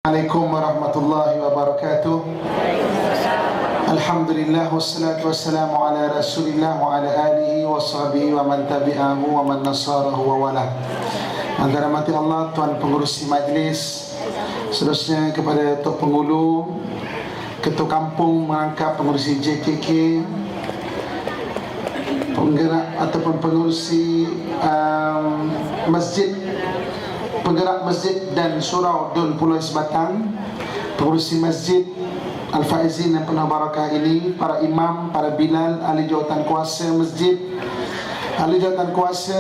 Assalamualaikum warahmatullahi wabarakatuh. Alhamdulillah wassalatu wassalamu ala Rasulillah wa ala alihi wa sahbihi wa man tabi'ahu wa man nasarahu wa wala. Antara mati Allah, Tuan Pengurusi Majlis, seterusnya kepada Tok Pengulu, Ketua Kampung Merangkap, Pengurusi JKK, penggerak ataupun pengurusi masjid, penggerak masjid dan surau Dun Pulau Sebatang, pengurusi masjid Al-Faizin dan Penuh Barakah ini, para imam, para bilal, ahli jawatan kuasa masjid, ahli jawatan kuasa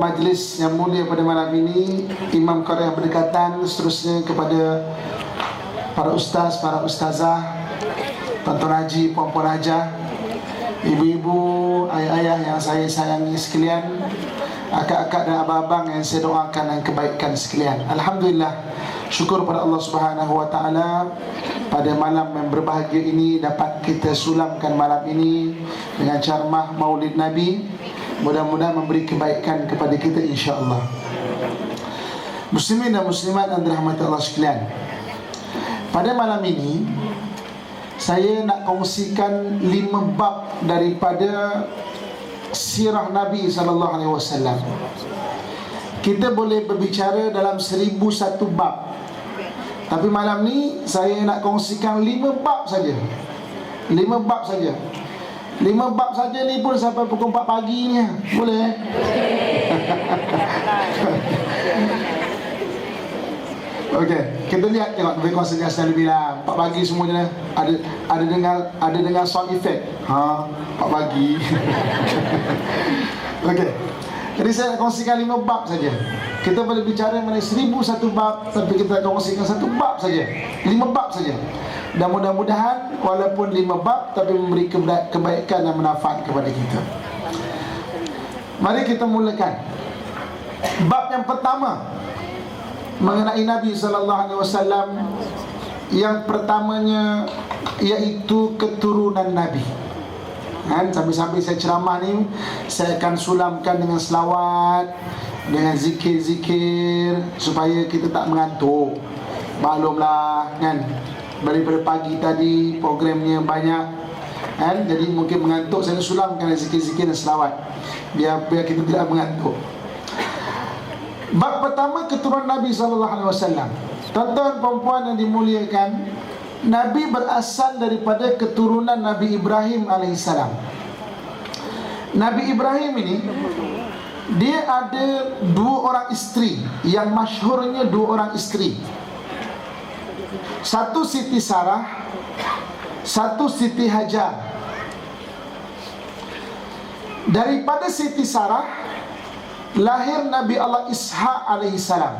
majlis yang mulia pada malam ini, imam Qaryah berdekatan, seterusnya kepada para ustaz, para ustazah, tuan-tuan haji, puan-puan hajah, ibu-ibu, ayah-ayah yang saya sayangi sekalian, akak-akak dan abang-abang yang saya doakan dan kebaikan sekalian. Alhamdulillah, syukur pada Allah Subhanahu wa taala, pada malam yang berbahagia ini dapat kita sulamkan malam ini dengan ceramah Maulid Nabi. Mudah-mudahan memberi kebaikan kepada kita insya-Allah. Muslimin dan muslimat yang dirahmati Allah sekalian, pada malam ini saya nak kongsikan 5 bab daripada sirah Nabi SAW. Kita boleh berbicara dalam 1001 bab, tapi malam ni saya nak kongsikan 5 bab saja. 5 bab saja. 5 bab saja ni pun sampai pukul 4 pagi ni. Boleh? Okey, kita lihat tengok lebih kurang senyap lebih lah. 4 pagi semuanya ada dengar sound effect. 4 pagi. Okey. Jadi saya nak kongsikan 5 bab saja. Kita boleh bicara mengenai 1001 bab, tapi kita nak kongsikan 1 bab saja. 5 bab saja. Dan mudah-mudahan walaupun 5 bab tapi memberi kebaikan dan manfaat kepada kita. Mari kita mulakan. Bab yang pertama mengenai Nabi SAW, yang pertamanya iaitu keturunan Nabi. Sambil-sambil saya ceramah ni, saya akan sulamkan dengan selawat, dengan zikir-zikir, supaya kita tak mengantuk. Maklumlah kan, daripada pagi tadi programnya banyak kan, jadi mungkin mengantuk. Saya sulamkan dengan zikir-zikir dan selawat, biar kita tidak mengantuk. Bab pertama, keturunan Nabi SAW. Tuan-tuan perempuan yang dimuliakan, Nabi berasal daripada keturunan Nabi Ibrahim AS. Nabi Ibrahim ini, dia ada 2 orang isteri, yang masyhurnya 2 orang isteri. Satu Siti Sarah, satu Siti Hajar. Daripada Siti Sarah lahir Nabi Allah Ishaq alaihissalam.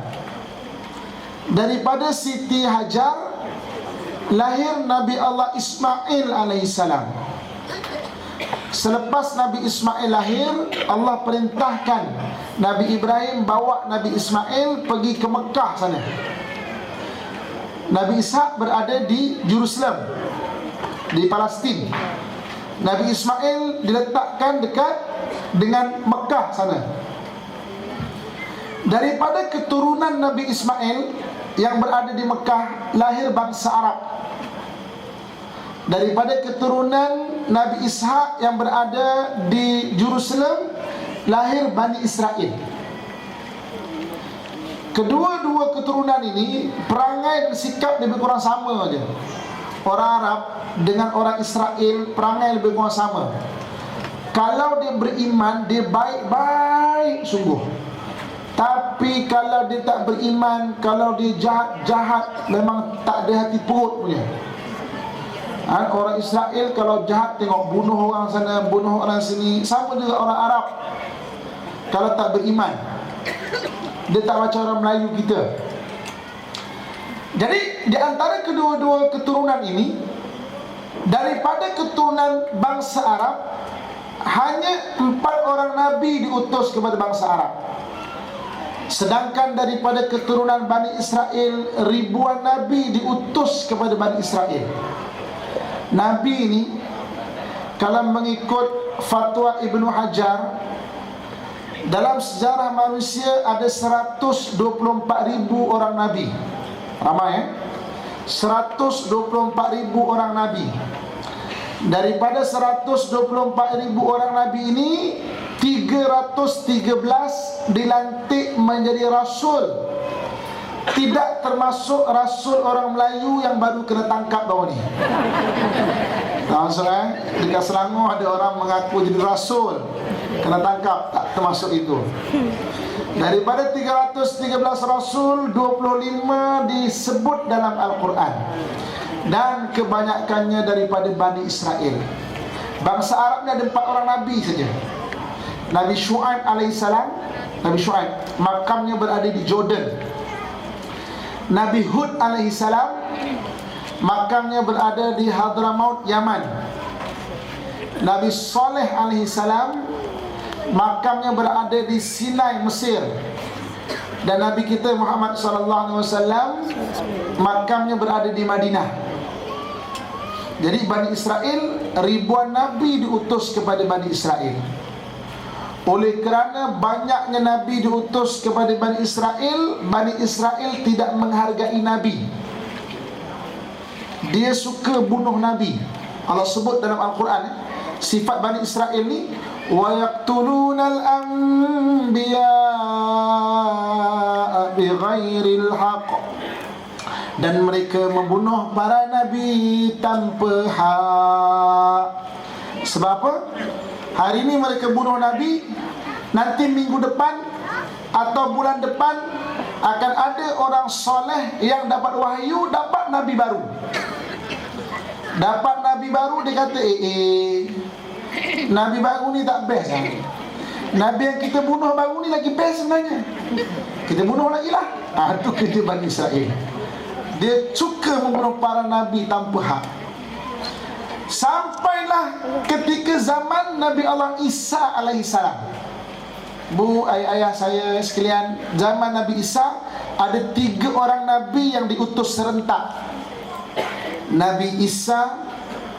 Daripada Siti Hajar lahir Nabi Allah Ismail alaihissalam. Selepas Nabi Ismail lahir, Allah perintahkan Nabi Ibrahim bawa Nabi Ismail pergi ke Mekah sana. Nabi Ishaq berada di Jerusalem, di Palestin. Nabi Ismail diletakkan dekat dengan Mekah sana. Daripada keturunan Nabi Ismail yang berada di Mekah lahir bangsa Arab. Daripada keturunan Nabi Ishaq yang berada di Jerusalem lahir Bani Israel. Kedua-dua keturunan ini perangai dan sikap lebih kurang sama saja. Orang Arab dengan orang Israel perangai lebih kurang sama. Kalau dia beriman, dia baik-baik sungguh. Tapi kalau dia tak beriman, kalau dia jahat, memang tak ada hati perut punya. Orang Israel kalau jahat, tengok bunuh orang sana, bunuh orang sini. Sama juga orang Arab kalau tak beriman, dia tak macam orang Melayu kita. Jadi di antara kedua-dua keturunan ini, daripada keturunan bangsa Arab, hanya 4 orang Nabi diutus kepada bangsa Arab. Sedangkan daripada keturunan Bani Israel, ribuan Nabi diutus kepada Bani Israel. Nabi ini, kalau mengikut fatwa Ibnu Hajar, dalam sejarah manusia ada 124,000 orang Nabi. Ramai 124.000 orang Nabi. Daripada 124.000 orang Nabi ini, 313 dilantik menjadi Rasul. Tidak termasuk Rasul orang Melayu yang baru kena tangkap bawah ni. Langsung dekat Selangor ada orang mengaku jadi Rasul, kena tangkap, tak termasuk itu. Daripada 313 Rasul, 25 disebut dalam Al-Quran, dan kebanyakannya daripada Bani Israel. Bangsa Arab ni ada 4 orang Nabi saja. Nabi Shu'aib alaihissalam, Nabi Shu'aib makamnya berada di Jordan. Nabi Hud alaihissalam makamnya berada di Hadramaut, Yaman. Nabi Saleh alaihissalam makamnya berada di Sinai, Mesir. Dan Nabi kita Muhammad sallallahu alaihi wasallam makamnya berada di Madinah. Jadi Bani Israel, ribuan Nabi diutus kepada Bani Israel. Oleh kerana banyaknya Nabi diutus kepada Bani Israel tidak menghargai Nabi. Dia suka bunuh Nabi. Allah sebut dalam Al-Quran, sifat Bani Israel ni, wa yaqtulunal anbiya'a bighairil haqq, dan mereka membunuh para Nabi tanpa hak. Sebab apa? Hari ini mereka bunuh Nabi, nanti minggu depan atau bulan depan akan ada orang soleh yang dapat wahyu, dapat Nabi baru. Dapat Nabi baru, dia kata Nabi baru ni tak best lah. Nabi yang kita bunuh baru ni lagi best sebenarnya. Kita bunuh lagi lah. Itu kerja Bani Israel. Dia suka membunuh para Nabi tanpa hak. Sampailah ketika zaman Nabi Allah Isa alaihissalam. Bu, ayah saya sekalian, zaman Nabi Isa ada 3 orang Nabi yang diutus serentak. Nabi Isa,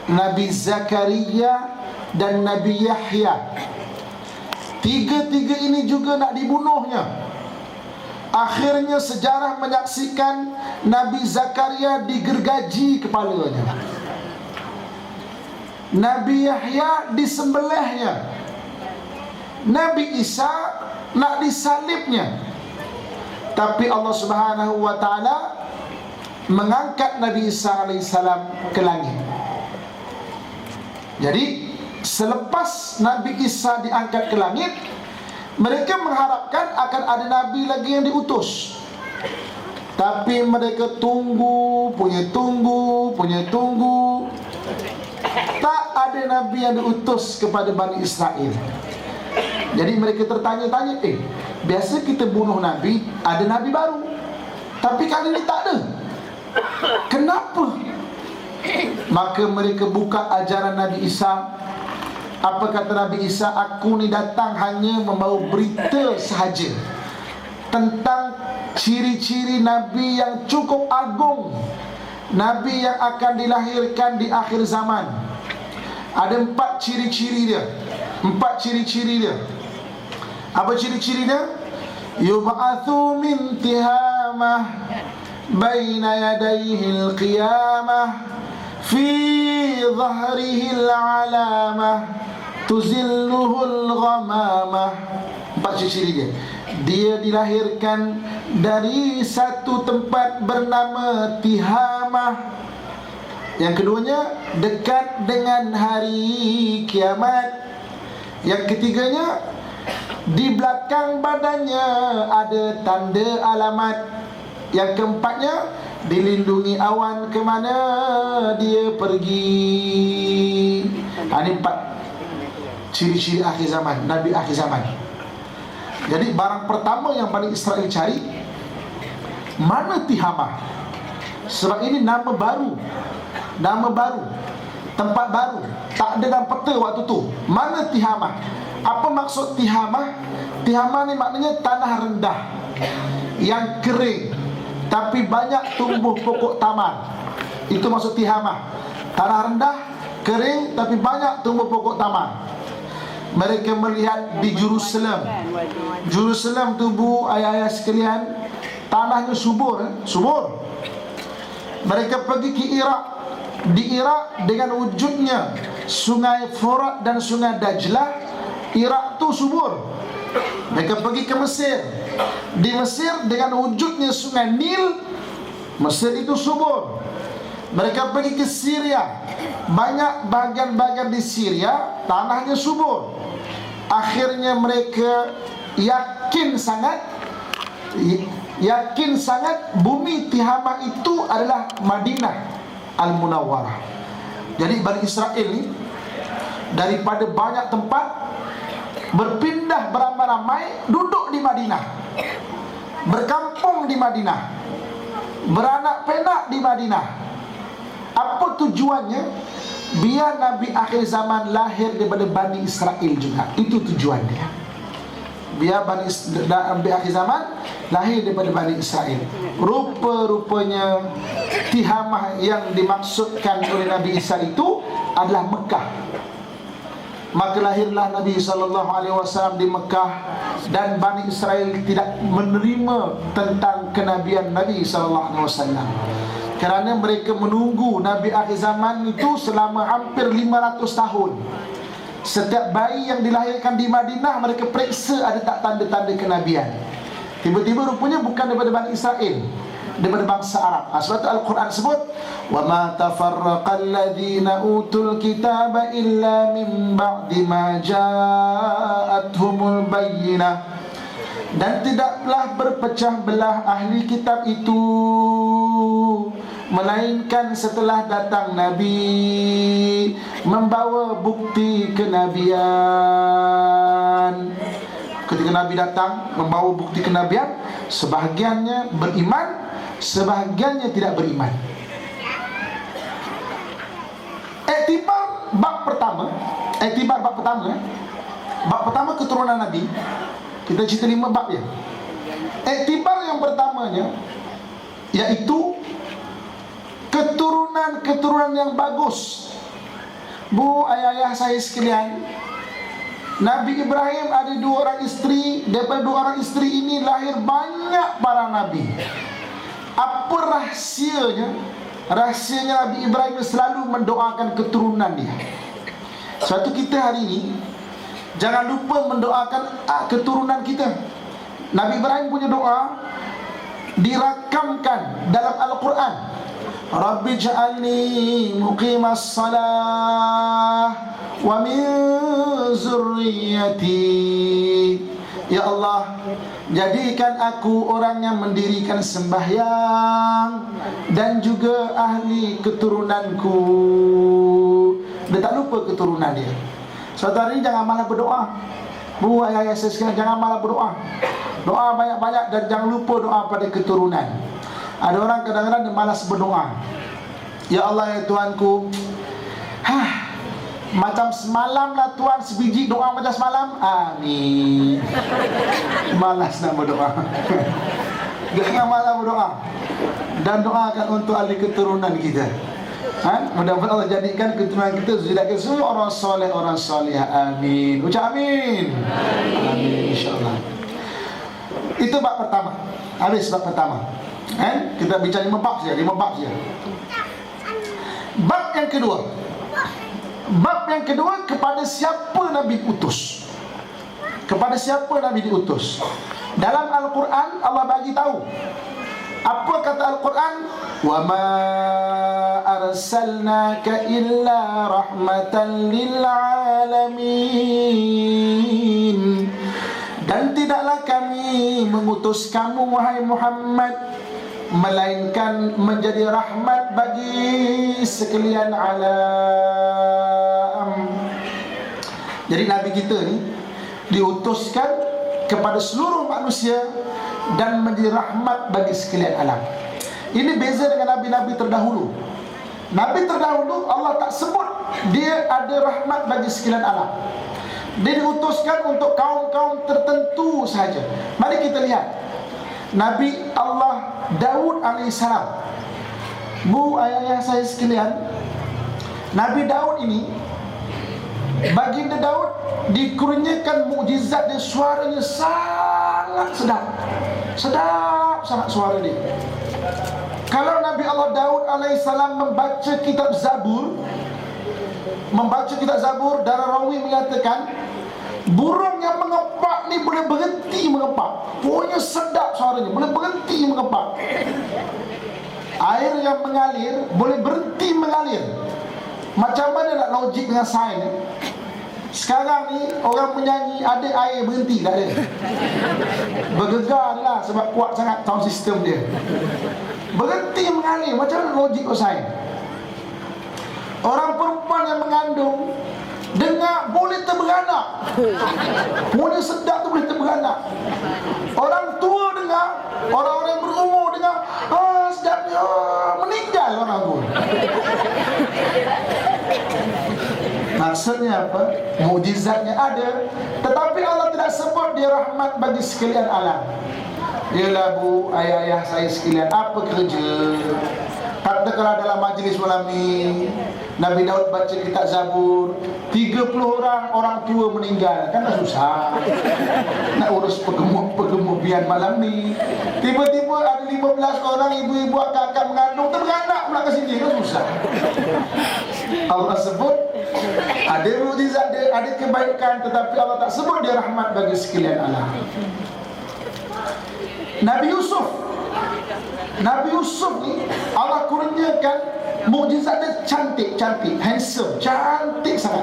Nabi Zakaria, dan Nabi Yahya. 3 ini juga nak dibunuhnya. Akhirnya sejarah menyaksikan Nabi Zakaria digergaji kepalanya, Nabi Yahya disembelihnya, Nabi Isa nak disalibnya. Tapi Allah Subhanahu wa taala mengangkat Nabi Isa alaihissalam ke langit. Jadi selepas Nabi Isa diangkat ke langit, mereka mengharapkan akan ada Nabi lagi yang diutus. Tapi mereka tunggu. Tak ada Nabi yang diutus kepada Bani Israel. Jadi mereka tertanya-tanya, biasa kita bunuh Nabi, ada Nabi baru, tapi kali ini tak ada. Kenapa? Maka mereka buka ajaran Nabi Isa. Apa kata Nabi Isa? Aku ni datang hanya membawa berita sahaja tentang ciri-ciri Nabi yang cukup agung, Nabi yang akan dilahirkan di akhir zaman. Ada 4 ciri-ciri dia. 4 ciri-ciri dia. Apa ciri-ciri dia? Yub'athu min tihamah baina yadayhil qiyamah, fi dhahrihil alamah, tuzilluhul ghamamah. 4 ciri-ciri dia. Dia dilahirkan dari satu tempat bernama Tihamah. Yang keduanya, dekat dengan hari kiamat. Yang ketiganya, di belakang badannya ada tanda alamat. Yang keempatnya, dilindungi awan ke mana dia pergi. Ini 4 ciri-ciri akhir zaman, Nabi akhir zaman. Jadi barang pertama yang Bani Israel cari, mana Tihamah? Sebab ini nama baru, tempat baru, tak ada dalam peta waktu tu. Mana Tihamah? Apa maksud Tihamah? Tihamah ni maknanya tanah rendah yang kering, tapi banyak tumbuh pokok tamar. Itu maksud Tihamah. Tanah rendah, kering, tapi banyak tumbuh pokok tamar. Mereka melihat di Jerusalem. Jerusalem tu, bu, ayah-ayah sekalian, tanahnya subur, subur. Mereka pergi ke Iraq. Di Iraq dengan wujudnya sungai Furat dan sungai Dajlah, Iraq tu subur. Mereka pergi ke Mesir. Di Mesir dengan wujudnya sungai Nil, Mesir itu subur. Mereka pergi ke Syria. Banyak bahagian-bahagian di Syria tanahnya subur. Akhirnya mereka yakin sangat bumi Tihamah itu adalah Madinah Al-Munawwarah. Jadi Bani Israel ni daripada banyak tempat berpindah beramai-ramai, duduk di Madinah, berkampung di Madinah, beranak penak di Madinah. Apa tujuannya? Biar Nabi akhir zaman lahir daripada Bani Israel juga. Itu tujuan dia. Biar Nabi akhir zaman lahir daripada Bani Israel. Rupa-rupanya Tihamah yang dimaksudkan oleh Nabi Isa itu adalah Mekah. Maka lahirlah Nabi SAW di Mekah. Dan Bani Israel tidak menerima tentang kenabian Nabi SAW, kerana mereka menunggu Nabi akhir zaman itu selama hampir 500 tahun. Setiap bayi yang dilahirkan di Madinah, mereka periksa ada tak tanda-tanda kenabian. Tiba-tiba rupanya bukan daripada Bani Israel, daripada bangsa Arab. Sebab itu Al-Quran sebut, وَمَا تَفَرَّقَ الَّذِينَ أُوتُوا الْكِتَابَ إِلَّا مِنْ بَعْدِ مَا جَاءَتْهُمُ الْبَيِّنَةُ. Dan tidaklah berpecah belah ahli kitab itu, melainkan setelah datang Nabi membawa bukti kenabian. Ketika Nabi datang membawa bukti kenabian, sebahagiannya beriman, sebahagiannya tidak beriman. Iktibar bab pertama. Bab pertama keturunan Nabi. Kita cerita 5 bab ya. Iktibar yang pertamanya iaitu keturunan yang bagus. Bu, ayah-ayah saya sekalian, Nabi Ibrahim ada 2 orang isteri. Daripada 2 orang isteri ini lahir banyak para nabi. Apa rahsianya? Rahsianya Nabi Ibrahim selalu mendoakan keturunan dia. Suatu kita hari ini jangan lupa mendoakan keturunan kita. Nabi Ibrahim punya doa dirakamkan dalam Al-Quran. Rabbi ja'alni muqimas salah wa min zurriyati. Ya Allah, jadikan aku orang yang mendirikan sembahyang dan juga ahli keturunanku. Dia tak lupa keturunan dia. Saudara ini jangan malah berdoa. Bu, ayah-ayah saya sekalian, jangan malah berdoa. Doa banyak-banyak dan jangan lupa doa pada keturunan. Ada orang kadang-kadang dia malas berdoa. Ya Allah, ya Tuhanku, macam semalam lah Tuhan, sebiji doa macam semalam. Amin. Malas nak berdoa. Jangan malah berdoa. Dan doakan untuk ahli keturunan kita. Mudah-mudahan Allah jadikan keturunan kita jadikan semua orang soleh, orang soleh. Amin. Ucap amin. Amin, insyaAllah. Itu bab pertama. Habis bab pertama. Kita bincang 5 bab saja. 5 bab saja. Bab yang kedua. Bab yang kedua, kepada siapa Nabi diutus. Kepada siapa Nabi diutus. Dalam Al-Quran Allah bagi tahu. Apa kata Al-Quran? Wa ma arsalnaka illa rahmatan lil alamin. Dan tidaklah kami mengutus kamu wahai Muhammad melainkan menjadi rahmat bagi sekalian alam. Jadi Nabi kita ni diutuskan kepada seluruh manusia dan menjadi rahmat bagi sekalian alam. Ini beza dengan Nabi-Nabi terdahulu. Nabi terdahulu Allah tak sebut dia ada rahmat bagi sekalian alam. Dia diutuskan untuk kaum-kaum tertentu sahaja. Mari kita lihat Nabi Allah Daud alaihissalam. Bu, ayah-ayah saya sekalian, Nabi Daud ini, baginda Daud dikurniakan mukjizat dan suaranya sangat sedap. Sedap sangat suara dia. Kalau Nabi Allah Daud alaihissalam membaca kitab Zabur, darah rawi mengatakan burung yang mengepak ni boleh berhenti mengepak. Punya sedap suaranya, boleh berhenti mengepak. Air yang mengalir boleh berhenti mengalir. Macam mana nak logik dengan sains? Sekarang ni orang menyanyi ada air berhenti, tak ada. Bergegar lah sebab kuat sangat sound system dia. Berhenti mengalir, macam mana logik sains? Orang perempuan yang mengandung dengar boleh terberanak. Punya sedap tu boleh terberanak. Orang tua dengar, orang-orang yang berumur dengar, sedapnya, meninggal orang tu. Maksudnya apa? Mukjizatnya ada, tetapi Allah tidak sebut dia rahmat bagi sekalian alam. Yalah bu, ayah-ayah saya sekalian, apa kerja? Katakanlah dalam majlis malam ni Nabi Daud baca kitab Zabur, 30 orang tua meninggal. Kan dah susah nak urus pergemupian malam ni. Tiba-tiba ada 15 orang ibu-ibu akak-akak mengandung terberanak pula ke sini. Kan susah. Allah sebut ada mukjizat dia, ada kebaikan, tetapi Allah tak sebut dia rahmat bagi sekalian alam. Nabi Yusuf ni Allah kurniakan mukjizat dia cantik, handsome, cantik sangat.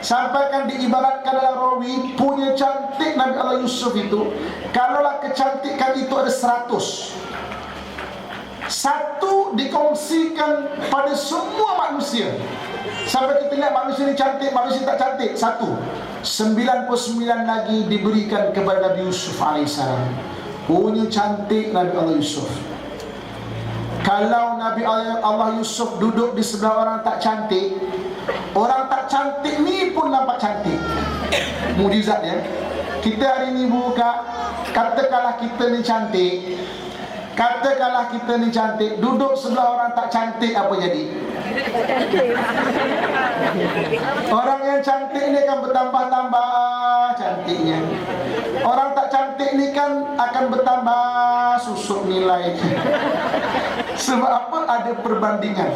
Sampaikan diibaratkan dalam rawi, punya cantik Nabi Allah Yusuf itu, kalaulah kecantikan itu ada 100, satu dikongsikan pada semua manusia. Sampai kita lihat manusia ni cantik, manusia tak cantik, 99 lagi diberikan kepada Nabi Yusuf alaihissalam. Punya cantik Nabi Allah Yusuf. Kalau Nabi Allah Yusuf duduk di sebelah orang tak cantik, orang tak cantik ni pun nampak cantik. Mukjizat ya. Kita hari ni buka, katakanlah kita ni cantik, duduk sebelah orang tak cantik, apa jadi? Orang yang cantik ni akan bertambah-tambah cantiknya. Orang tak cantik ni kan akan bertambah susuk nilai. Sebab apa? Ada perbandingan.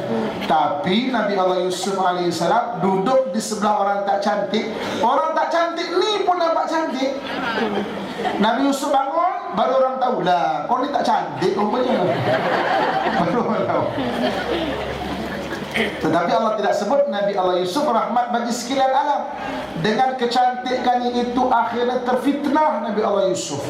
Tapi Nabi Allah Yusuf alaihissalam duduk di sebelah orang tak cantik. Orang tak cantik ni pun nampak cantik. Nabi Yusuf bangun, baru orang tahu lah, kau ni tak cantik rupanya. Baru orang tahu. Tetapi Allah tidak sebut Nabi Allah Yusuf rahmat bagi sekalian alam. Dengan kecantikannya itu akhirnya terfitnah Nabi Allah Yusuf.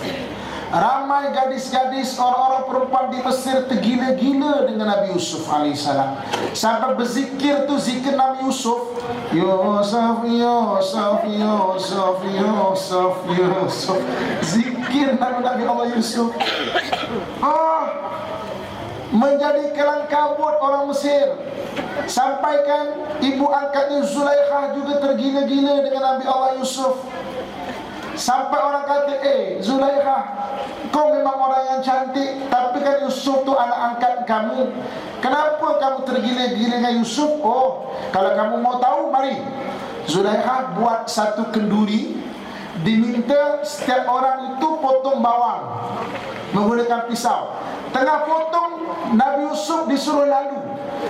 Ramai gadis-gadis, orang-orang perempuan di Mesir tergila-gila dengan Nabi Yusuf alaihissalam. Sampai berzikir tu zikir Nabi Yusuf, Yusuf, Yusuf, Yusuf, Yusuf, Yusuf. Zikir Nabi Allah Yusuf. Menjadi kelang kabut orang Mesir. Sampaikan ibu angkatnya Zulaikha juga tergila-gila dengan Nabi Allah Yusuf. Sampai orang kata, Zulaikha, kau memang orang yang cantik, tapi kan Yusuf tu anak angkat kamu. Kenapa kamu tergila-gila dengan Yusuf? Kalau kamu mau tahu, mari. Zulaikha buat satu kenduri, diminta setiap orang itu potong bawang menggunakan pisau. Tengah potong, Nabi Yusuf disuruh lalu.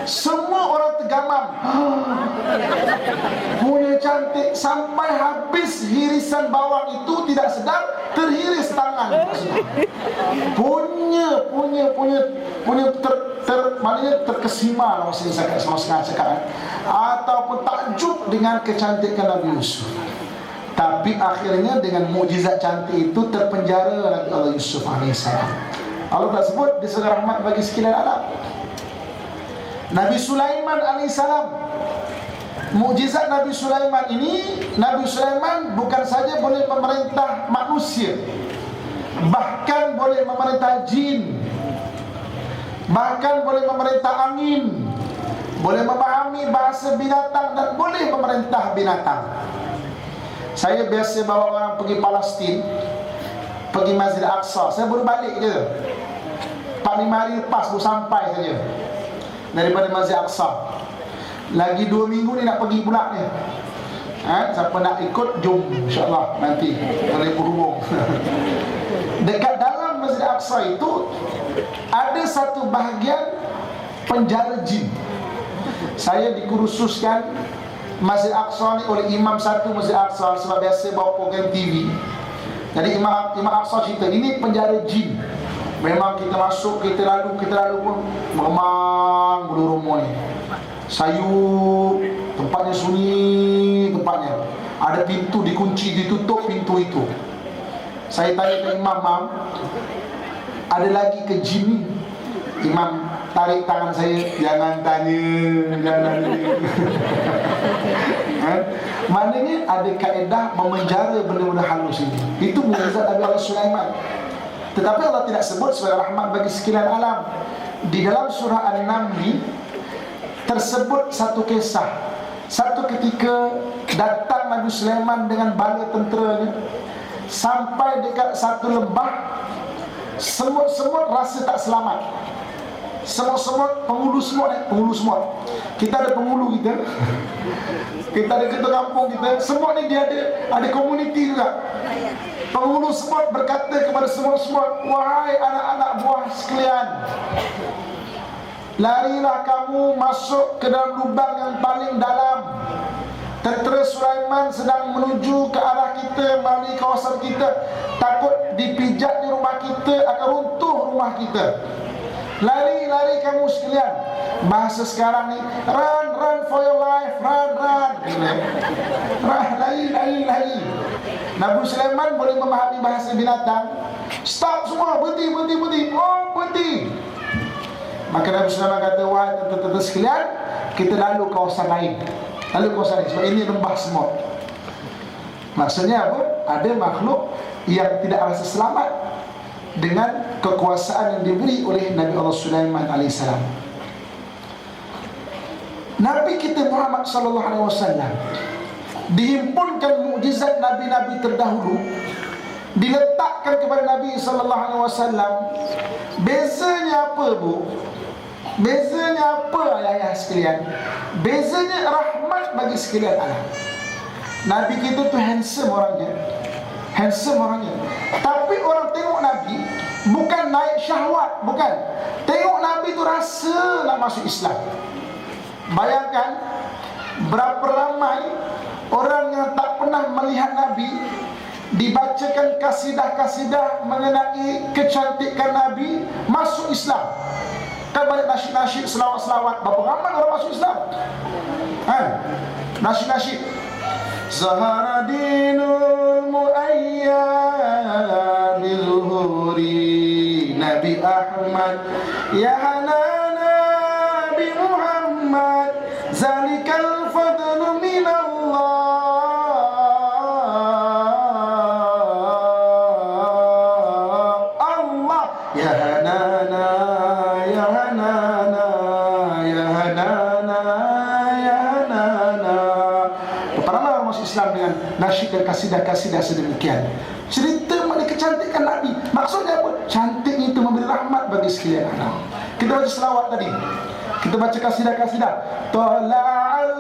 Semua orang tergamam. Punya cantik. Sampai habis hirisan bawang itu, tidak sedap, terhiris tangan. Maknanya terkesima orang cakap, ataupun takjub dengan kecantikan Nabi Yusuf. Tapi akhirnya dengan mukjizat cantik itu terpenjara Nabi Allah Yusuf alaihissalam. Allah tak sebut dia sebagai rahmat bagi sekalian alam. Nabi Sulaiman alaihissalam, mukjizat Nabi Sulaiman ini, Nabi Sulaiman bukan saja boleh memerintah manusia, bahkan boleh memerintah jin, bahkan boleh memerintah angin, boleh memahami bahasa binatang, dan boleh memerintah binatang. Saya biasa bawa orang pergi Palestin, pergi Masjid Al-Aqsa. Saya baru balik je, 4-5 hari lepas baru sampai saja daripada Masjid Al-Aqsa. Lagi 2 minggu ni nak pergi pula ni. Siapa nak ikut, jom insyaAllah nanti boleh berhubung. Dekat dalam Masjid Aqsa itu ada satu bahagian penjara jin. Saya dikursuskan Masjid Aqsa ni oleh imam satu Masjid Aqsa, sebab biasa bawa program TV. Jadi Imam Aqsa cerita, ini penjara jin. Memang kita masuk, kita lalu pun memang bulu-rumah ni, sayup, tempatnya sunyi, tempatnya ada pintu dikunci, ditutup pintu itu. Saya tanya ke imam, ada lagi ke jin ni? Imam tarik tangan saya, jangan tanya. Maknanya ada kaedah memenjara benda-benda halus ini. Itu mukjizat Nabi Allah Sulaiman. Tetapi Allah tidak sebut sebagai rahmat bagi sekalian alam. Di dalam surah An-Naml tersebut satu kisah. Satu ketika datang Nabi Sulaiman dengan bala tenteranya, sampai dekat satu lembah. Semut-semut rasa tak selamat. Semut-semut, penghulu semut. Kita ada penghulu kita. Kita ada ketua kampung kita. Semut ni dia ada komuniti juga. Penghulu semut berkata kepada semut-semut, wahai anak-anak buah sekalian, larilah kamu masuk ke dalam lubang yang paling dalam. Tentera Sulaiman sedang menuju ke arah kita melalui kawasan kita. Takut dipijak di rumah kita, akan runtuh rumah kita. Lari kamu sekalian. Bahasa sekarang ni, run for your life, run. Lari. Nabi Sulaiman boleh memahami bahasa binatang. Stop semua, berhenti. Oh, berhenti. Maka Nabi Sulaiman kata, wahai tentera sekalian, kita lalu kawasan lain. Sebab ini lembah semut. Maksudnya apa? Ada makhluk yang tidak rasa selamat dengan kekuasaan yang diberi oleh Nabi Allah Sulaiman AS. Nabi kita Muhammad SAW dihimpunkan mukjizat Nabi-Nabi terdahulu, diletakkan kepada Nabi SAW. Bezanya apa, Bu? Bezanya apa, ayah-ayah sekalian? Bezanya rahmat bagi sekalian alam. Nabi kita tu handsome orangnya. Tapi orang tengok Nabi bukan naik syahwat, bukan. Tengok Nabi tu rasa nak masuk Islam. Bayangkan berapa ramai orang yang tak pernah melihat Nabi, dibacakan kasidah-kasidah mengenai kecantikan Nabi, masuk Islam. Kan banyak nasyid-nasyid, selawat-selawat. Berapa ramai orang masuk Islam? Nasyid-nasyid, Zahara dinul mu'ayyad bizuhuri Nabi Ahmad, ya hanana bi Muhammad, zalikal fadlu minallah. Allah, ya hanana, ya hanana, ya hanana, ya hanana. Pertama orang masuk Islam dengan nasyid dan kasidah-kasidah sedemikian. Cerita mengenai kecantikan Nabi. Maksudnya apa? Cantik itu memberi rahmat bagi sekalian alam. Kita baca selawat tadi, kita baca kasidah-kasidah. Tala'al